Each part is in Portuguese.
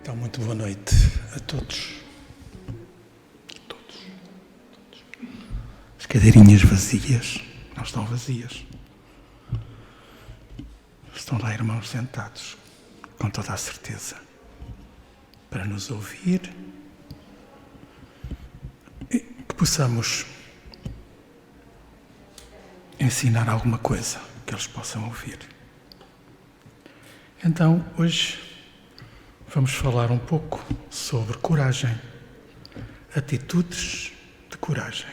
Então, muito boa noite a todos. As cadeirinhas vazias, não estão vazias. Estão lá irmãos sentados, com toda a certeza, para nos ouvir e que possamos ensinar alguma coisa que eles possam ouvir. Então, hoje vamos falar um pouco sobre coragem, atitudes de coragem.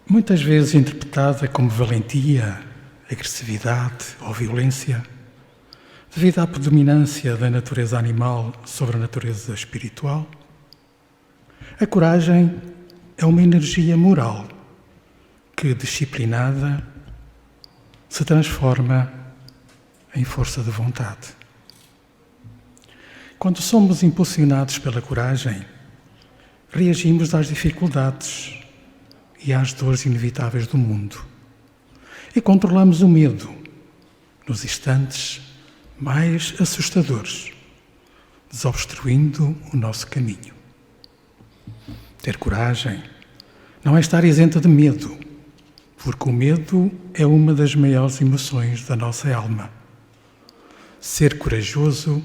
Muitas vezes interpretada como valentia, agressividade ou violência, devido à predominância da natureza animal sobre a natureza espiritual, a coragem é uma energia moral que, disciplinada, se transforma em força de vontade. Quando somos impulsionados pela coragem, reagimos às dificuldades e às dores inevitáveis do mundo e controlamos o medo nos instantes mais assustadores, desobstruindo o nosso caminho. Ter coragem não é estar isenta de medo, porque o medo é uma das maiores emoções da nossa alma. Ser corajoso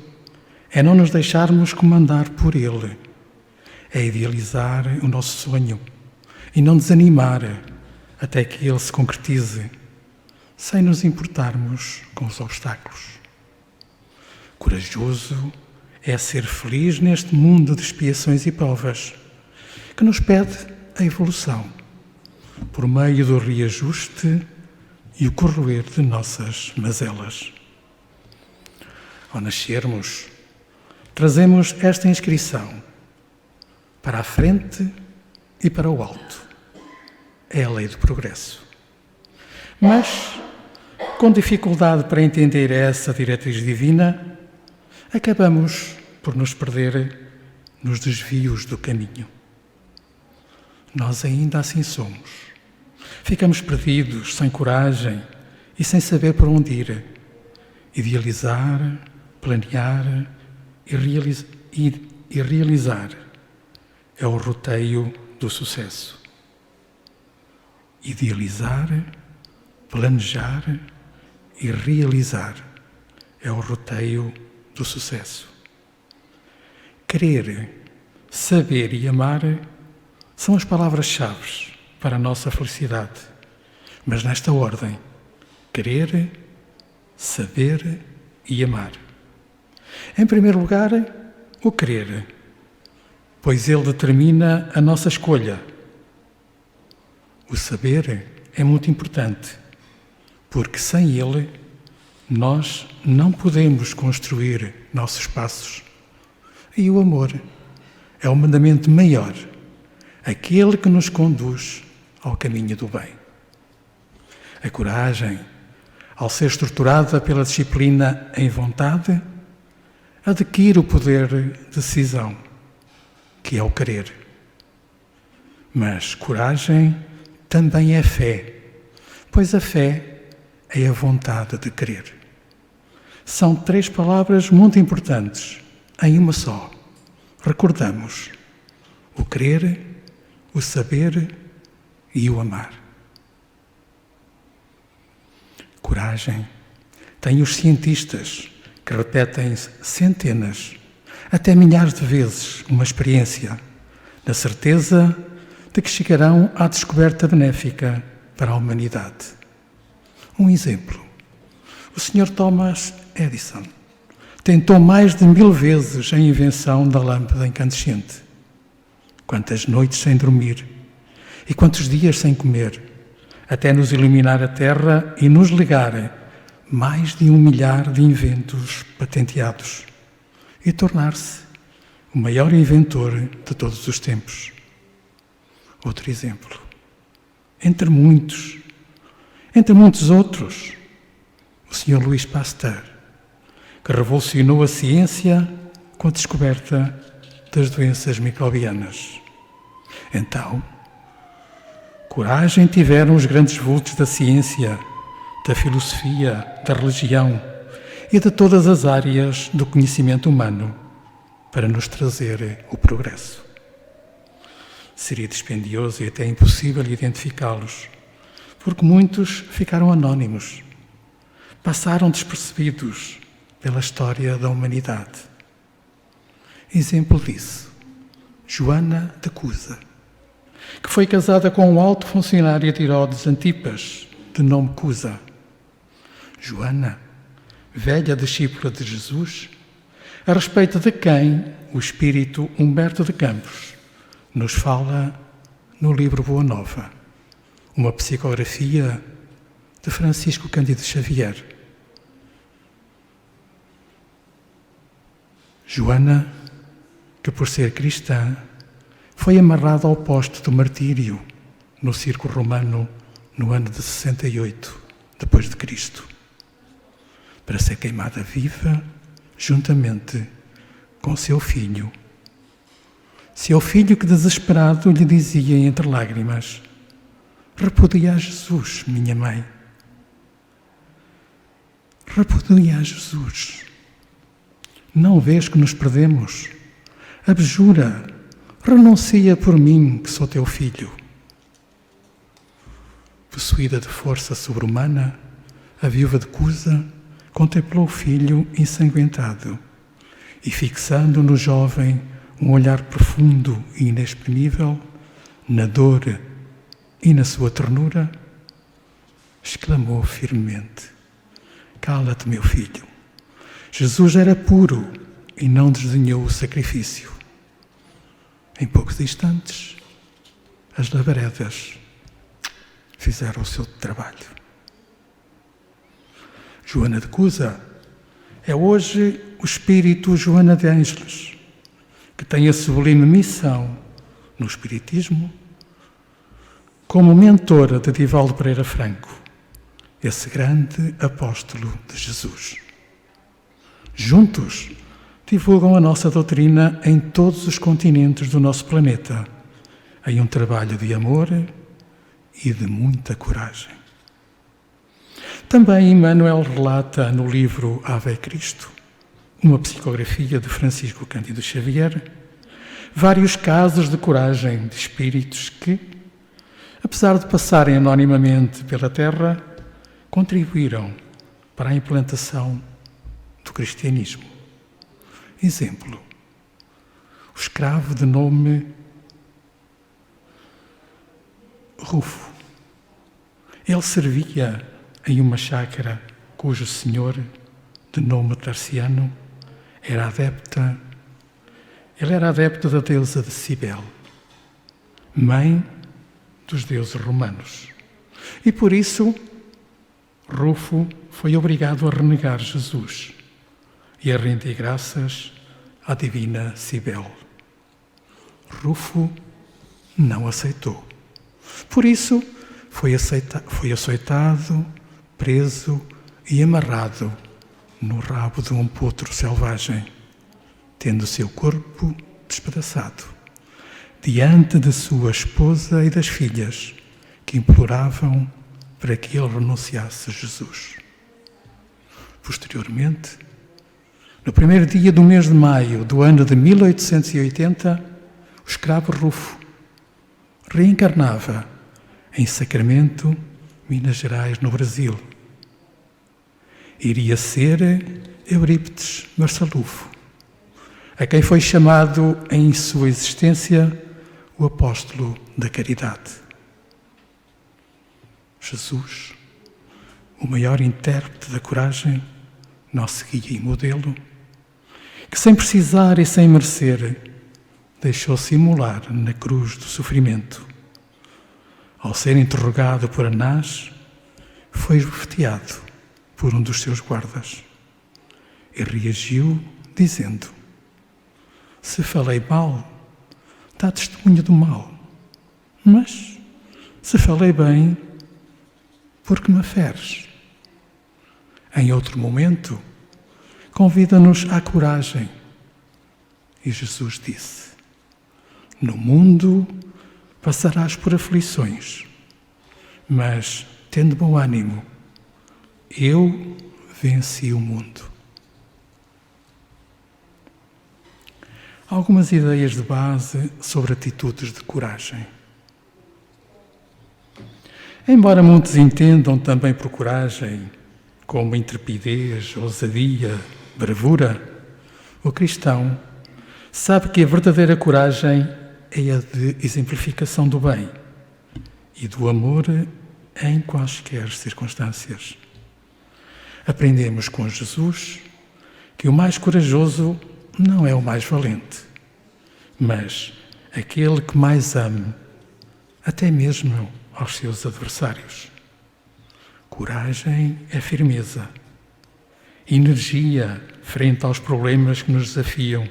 é não nos deixarmos comandar por ele, é idealizar o nosso sonho e não desanimar até que ele se concretize, sem nos importarmos com os obstáculos. Corajoso é ser feliz neste mundo de expiações e provas, que nos pede a evolução, por meio do reajuste e o corroer de nossas mazelas. Ao nascermos, trazemos esta inscrição para a frente e para o alto. É a lei do progresso. Mas, com dificuldade para entender essa diretriz divina, acabamos por nos perder nos desvios do caminho. Nós ainda assim somos. Ficamos perdidos, sem coragem e sem saber por onde ir. Idealizar, planear e realizar é o roteio do sucesso. Idealizar, planejar e realizar é o roteio do sucesso. Querer, saber e amar são as palavras-chave para a nossa felicidade, mas nesta ordem: querer, saber e amar. Em primeiro lugar, o querer, pois ele determina a nossa escolha. O saber é muito importante, porque sem ele nós não podemos construir nossos passos. E o amor é o mandamento maior, aquele que nos conduz ao caminho do bem. A coragem, ao ser estruturada pela disciplina em vontade, adquire o poder de decisão, que é o querer. Mas coragem também é fé, pois a fé é a vontade de querer. São três palavras muito importantes em uma só. Recordamos: o querer, o saber e o amar. Coragem tem os cientistas que repetem centenas, até milhares de vezes uma experiência, na certeza de que chegarão à descoberta benéfica para a humanidade. Um exemplo: o Sr. Thomas Edison tentou mais de 1000 vezes a invenção da lâmpada incandescente. Quantas noites sem dormir e quantos dias sem comer, até nos iluminar a Terra e nos legar mais de 1 milhar de inventos patenteados e tornar-se o maior inventor de todos os tempos. Outro exemplo, entre muitos outros, o Sr. Louis Pasteur, que revolucionou a ciência com a descoberta das doenças microbianas. Então, coragem tiveram os grandes vultos da ciência, da filosofia, da religião, e de todas as áreas do conhecimento humano para nos trazer o progresso. Seria dispendioso e até impossível identificá-los, porque muitos ficaram anónimos, passaram despercebidos pela história da humanidade. Exemplo disso, Joana de Cusa, que foi casada com um alto funcionário de Herodes Antipas, de nome Cusa. Joana, velha discípula de Jesus, a respeito de quem o espírito Humberto de Campos nos fala no livro Boa Nova, uma psicografia de Francisco Cândido Xavier. Joana, que por ser cristã, foi amarrada ao posto do martírio no circo romano no ano de 68 depois de Cristo, para ser queimada viva juntamente com seu filho que desesperado lhe dizia entre lágrimas: repudia a Jesus, minha mãe. Repudia a Jesus. Não vês que nos perdemos? Abjura, renuncia por mim, que sou teu filho. Possuída de força sobre-humana, a viúva de Cusa contemplou o filho ensanguentado e, fixando no jovem um olhar profundo e inexprimível, na dor e na sua ternura, exclamou firmemente: cala-te, meu filho. Jesus era puro e não desdenhou o sacrifício. Em poucos instantes, as labaredas fizeram o seu trabalho. Joana de Cusa é hoje o espírito Joana de Ângeles, que tem a sublime missão no Espiritismo como mentora de Divaldo Pereira Franco, esse grande apóstolo de Jesus. Juntos, divulgam a nossa doutrina em todos os continentes do nosso planeta, em um trabalho de amor e de muita coragem. Também Emmanuel relata no livro Ave Cristo, uma psicografia de Francisco Cândido Xavier, vários casos de coragem de espíritos que, apesar de passarem anonimamente pela Terra, contribuíram para a implantação do cristianismo. Exemplo, o escravo de nome Rufo. Ele servia em uma chácara cujo senhor, de nome Tarciano, era adepto da deusa de Cibele, mãe dos deuses romanos. E por isso, Rufo foi obrigado a renegar Jesus e a render graças à divina Cibele. Rufo não aceitou. Por isso, foi açoitado, preso e amarrado no rabo de um potro selvagem, tendo seu corpo despedaçado, diante de sua esposa e das filhas, que imploravam para que ele renunciasse a Jesus. Posteriormente, no primeiro dia do mês de maio do ano de 1880, o escravo Rufo reencarnava em Sacramento, Minas Gerais, no Brasil. Iria ser Eurípides Marçalufo, a quem foi chamado em sua existência o apóstolo da caridade. Jesus, o maior intérprete da coragem, nosso guia e modelo, que sem precisar e sem merecer, deixou-se imolar na cruz do sofrimento. Ao ser interrogado por Anás, foi esbofeteado por um dos seus guardas e reagiu dizendo: se falei mal, dá testemunho do mal, mas se falei bem, por que me feres? Em outro momento, convida-nos à coragem. E Jesus disse: no mundo passarás por aflições, mas tendo bom ânimo, eu venci o mundo. algumas ideias de base sobre atitudes de coragem. Embora muitos entendam também por coragem como intrepidez, ousadia, bravura, o cristão sabe que a verdadeira coragem é a de exemplificação do bem e do amor em quaisquer circunstâncias. Aprendemos com Jesus que o mais corajoso não é o mais valente, mas aquele que mais ama, até mesmo aos seus adversários. Coragem é firmeza, energia frente aos problemas que nos desafiam.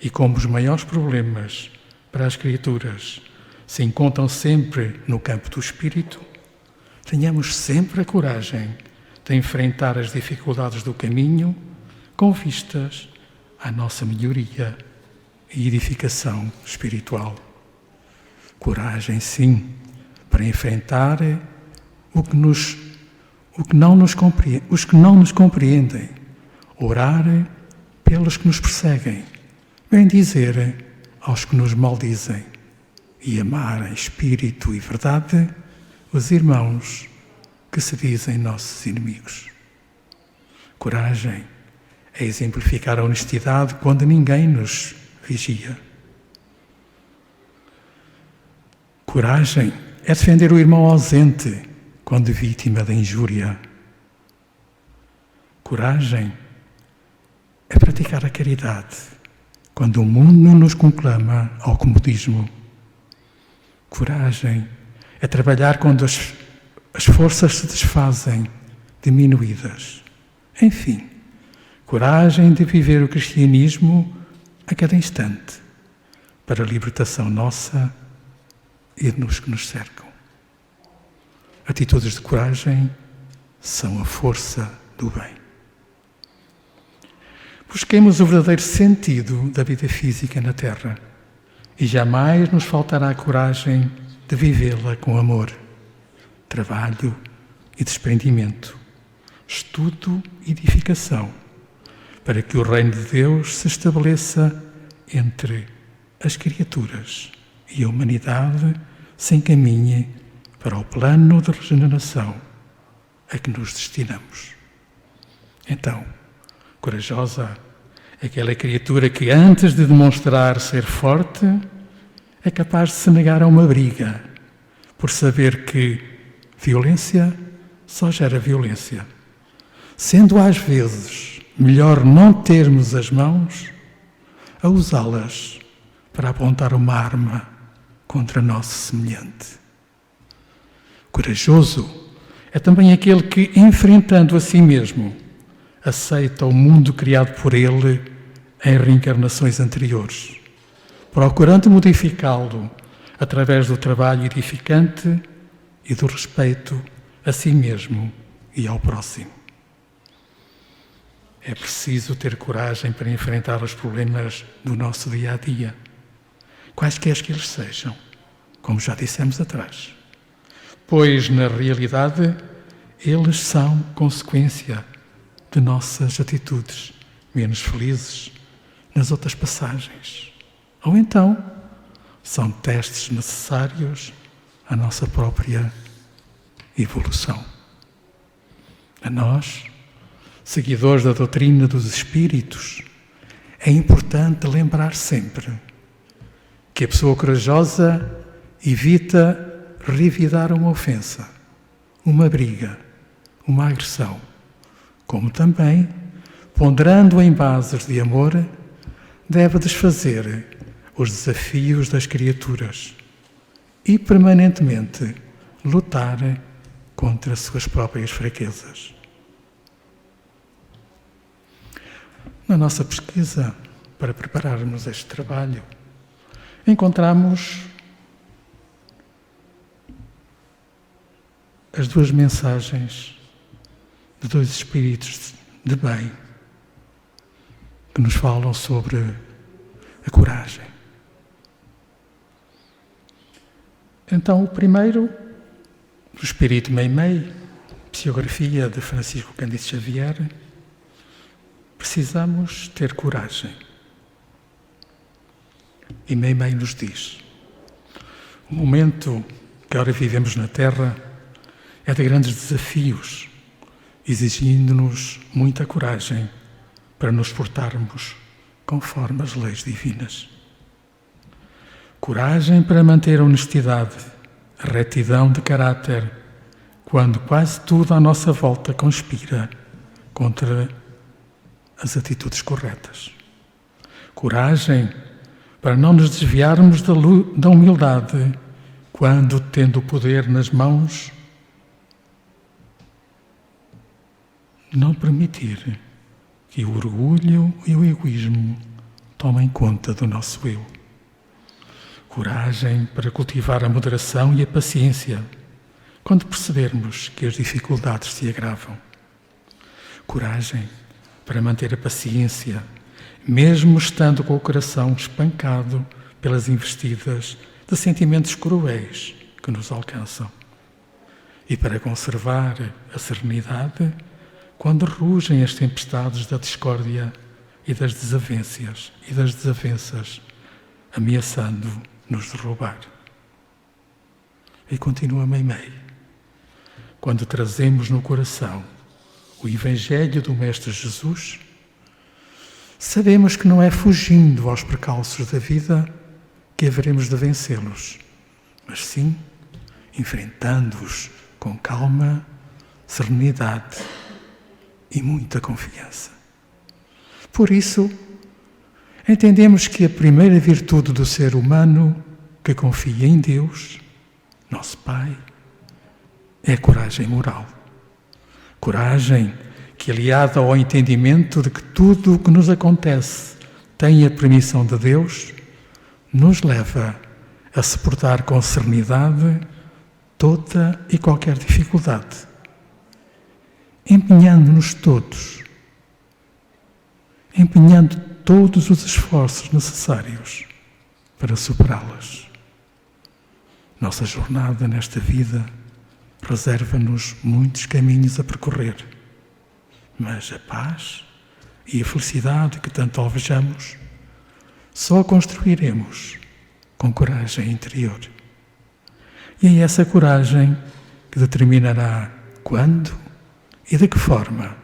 E como os maiores problemas para as criaturas se encontram sempre no campo do espírito, tenhamos sempre a coragem de enfrentar as dificuldades do caminho com vistas à nossa melhoria e edificação espiritual. Coragem, sim, para enfrentar os que não nos compreendem, orar pelos que nos perseguem, bem dizer aos que nos maldizem e amar em espírito e verdade os irmãos que se dizem nossos inimigos. Coragem é exemplificar a honestidade quando ninguém nos vigia. Coragem é defender o irmão ausente quando vítima da injúria. Coragem é praticar a caridade quando o mundo nos conclama ao comodismo. Coragem é trabalhar quando as forças se desfazem, diminuídas. Enfim, coragem de viver o cristianismo a cada instante, para a libertação nossa e dos que nos cercam. Atitudes de coragem são a força do bem. Busquemos o verdadeiro sentido da vida física na Terra e jamais nos faltará a coragem de vivê-la com amor, trabalho e desprendimento, estudo e edificação, para que o reino de Deus se estabeleça entre as criaturas e a humanidade se encaminhe para o plano de regeneração a que nos destinamos. Então, corajosa é aquela criatura que, antes de demonstrar ser forte, é capaz de se negar a uma briga, por saber que violência só gera violência. Sendo às vezes melhor não termos as mãos a usá-las para apontar uma arma contra nosso semelhante. Corajoso é também aquele que, enfrentando a si mesmo, aceita o mundo criado por ele em reencarnações anteriores, procurando modificá-lo através do trabalho edificante e do respeito a si mesmo e ao próximo. É preciso ter coragem para enfrentar os problemas do nosso dia-a-dia, quaisquer que eles sejam, como já dissemos atrás, pois, na realidade, eles são consequência de nossas atitudes menos felizes nas outras passagens. Ou então, são testes necessários à nossa própria evolução. A nós, seguidores da doutrina dos espíritos, é importante lembrar sempre que a pessoa corajosa evita revidar uma ofensa, uma briga, uma agressão, como também, ponderando em bases de amor, deve desfazer os desafios das criaturas e permanentemente lutar contra as suas próprias fraquezas. Na nossa pesquisa, para prepararmos este trabalho, encontramos as duas mensagens de dois espíritos de bem que nos falam sobre a coragem. Então, o primeiro, do Espírito Meimei, psicografia de Francisco Cândido Xavier, precisamos ter coragem. e Meimei nos diz: o momento que agora vivemos na Terra é de grandes desafios, exigindo-nos muita coragem para nos portarmos conforme as leis divinas. Coragem para manter a honestidade, a retidão de caráter, quando quase tudo à nossa volta conspira contra as atitudes corretas. Coragem para não nos desviarmos da humildade, quando, tendo o poder nas mãos, não permitir que o orgulho e o egoísmo tomem conta do nosso eu. Coragem para cultivar a moderação e a paciência, quando percebermos que as dificuldades se agravam. Coragem para manter a paciência, mesmo estando com o coração espancado pelas investidas de sentimentos cruéis que nos alcançam. E para conservar a serenidade, quando rugem as tempestades da discórdia e das desavenças, ameaçando nos derrubar. E continua Meimei: quando trazemos no coração o Evangelho do Mestre Jesus, sabemos que não é fugindo aos percalços da vida que haveremos de vencê-los, mas sim enfrentando-os com calma, serenidade e muita confiança. Por isso, entendemos que a primeira virtude do ser humano que confia em Deus, nosso Pai, é a coragem moral. Coragem que, aliada ao entendimento de que tudo o que nos acontece tem a permissão de Deus, nos leva a suportar com serenidade toda e qualquer dificuldade, empenhando todos os esforços necessários para superá-las. Nossa jornada nesta vida reserva-nos muitos caminhos a percorrer, mas a paz e a felicidade que tanto alvejamos só a construiremos com coragem interior. E é essa coragem que determinará quando e de que forma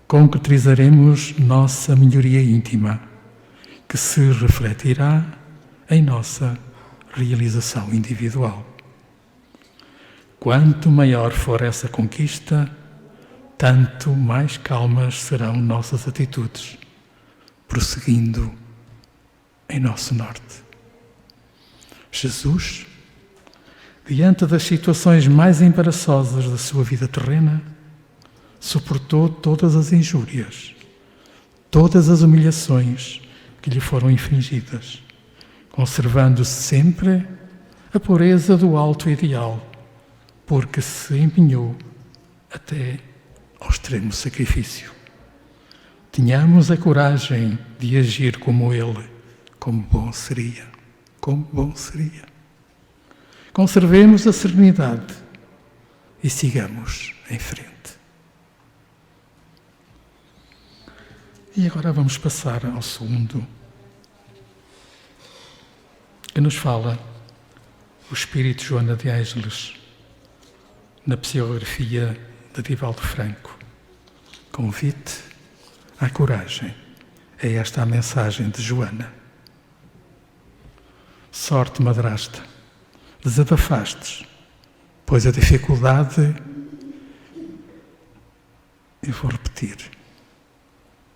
concretizaremos nossa melhoria íntima, que se refletirá em nossa realização individual. Quanto maior for essa conquista, tanto mais calmas serão nossas atitudes, prosseguindo em nosso norte. Jesus, diante das situações mais embaraçosas da sua vida terrena, suportou todas as injúrias, todas as humilhações que lhe foram infligidas, conservando sempre a pureza do alto ideal, porque se empenhou até ao extremo sacrifício. Tenhamos a coragem de agir como ele, como bom seria. Conservemos a serenidade e sigamos em frente. E agora vamos passar ao segundo, que nos fala o Espírito Joana de Ângeles, na psicografia de Divaldo Franco. Convite à coragem. É esta a mensagem de Joana. Sorte, madrasta, desabafastes, pois a dificuldade, eu vou repetir.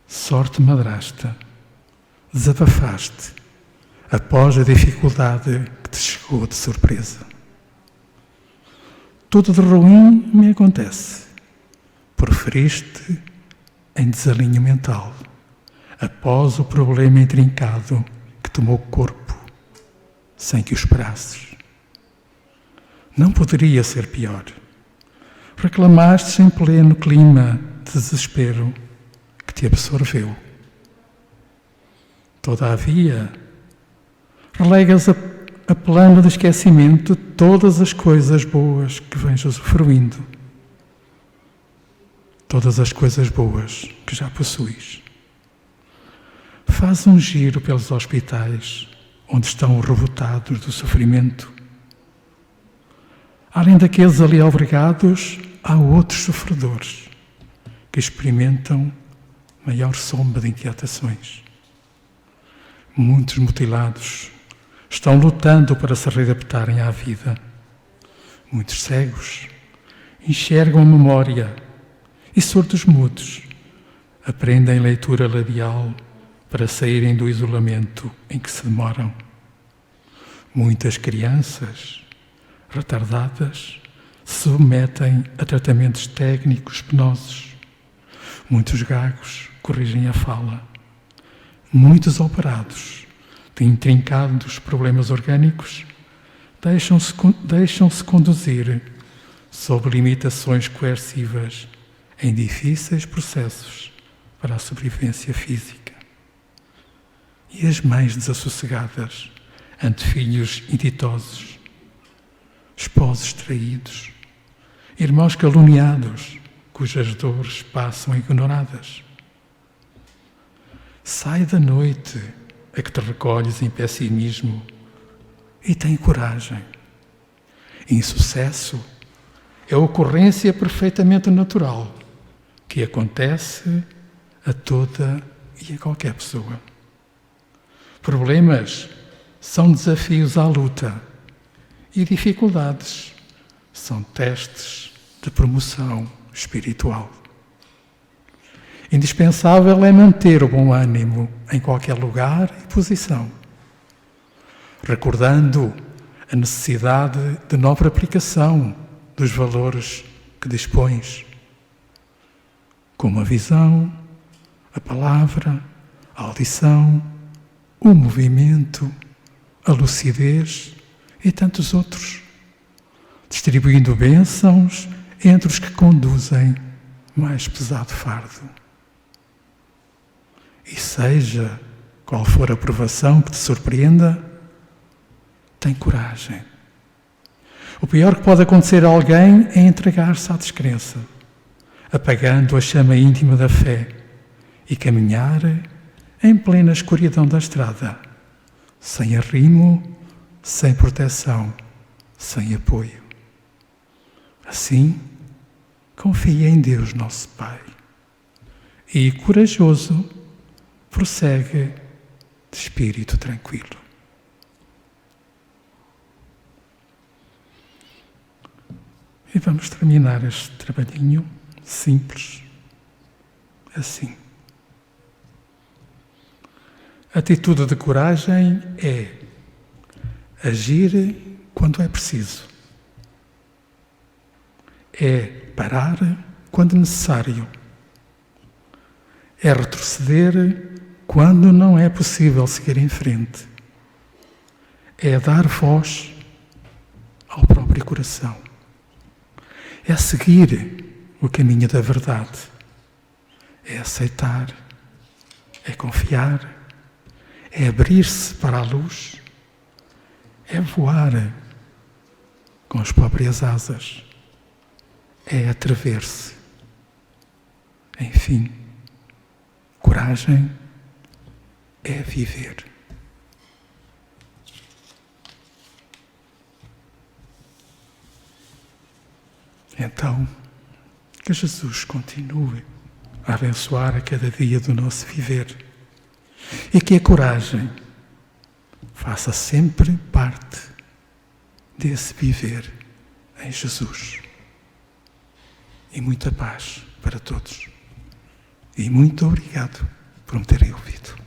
Sorte, madrasta, desabafaste após a dificuldade que te chegou de surpresa. Tudo de ruim me acontece. Preferiste em desalinho mental, após o problema intrincado que tomou corpo, sem que o esperasses. Não poderia ser pior. Reclamaste em pleno clima de desespero que te absorveu. Todavia, relegas a plano de esquecimento todas as coisas boas que vens usufruindo, todas as coisas boas que já possuis. Faz um giro pelos hospitais onde estão os rebotados do sofrimento. Além daqueles ali albergados, há outros sofredores que experimentam maior soma de inquietações. Muitos mutilados estão lutando para se readaptarem à vida. Muitos cegos enxergam a memória e surdos mudos aprendem leitura labial para saírem do isolamento em que se demoram. Muitas crianças retardadas se submetem a tratamentos técnicos penosos. Muitos gagos corrigem a fala. Muitos operados de intrincados problemas orgânicos deixam-se conduzir sob limitações coercivas em difíceis processos para a sobrevivência física. E as mães desassossegadas ante filhos inditosos, esposos traídos, irmãos caluniados, cujas dores passam ignoradas. Sai da noite a que te recolhes em pessimismo e tem coragem. Insucesso é a ocorrência perfeitamente natural que acontece a toda e a qualquer pessoa. Problemas são desafios à luta e dificuldades são testes de promoção espiritual. Indispensável é manter o bom ânimo em qualquer lugar e posição, recordando a necessidade de nova aplicação dos valores que dispões, como a visão, a palavra, a audição, o movimento, a lucidez e tantos outros, distribuindo bênçãos entre os que conduzem mais pesado fardo. E seja qual for a provação que te surpreenda, tem coragem. O pior que pode acontecer a alguém é entregar-se à descrença, apagando a chama íntima da fé e caminhar em plena escuridão da estrada, sem arrimo, sem proteção, sem apoio. Assim, confia em Deus, nosso Pai, e, corajoso, prossegue de espírito tranquilo. E vamos terminar este trabalhinho simples, assim. A atitude de coragem é agir quando é preciso. É parar quando necessário. É retroceder quando não é possível seguir em frente. É dar voz ao próprio coração. É seguir o caminho da verdade. É aceitar. É confiar. É abrir-se para a luz. É voar com as próprias asas. É atrever-se. Enfim, coragem é viver. Então, que Jesus continue a abençoar a cada dia do nosso viver e que a coragem faça sempre parte desse viver em Jesus. E muita paz para todos. E muito obrigado por me terem ouvido.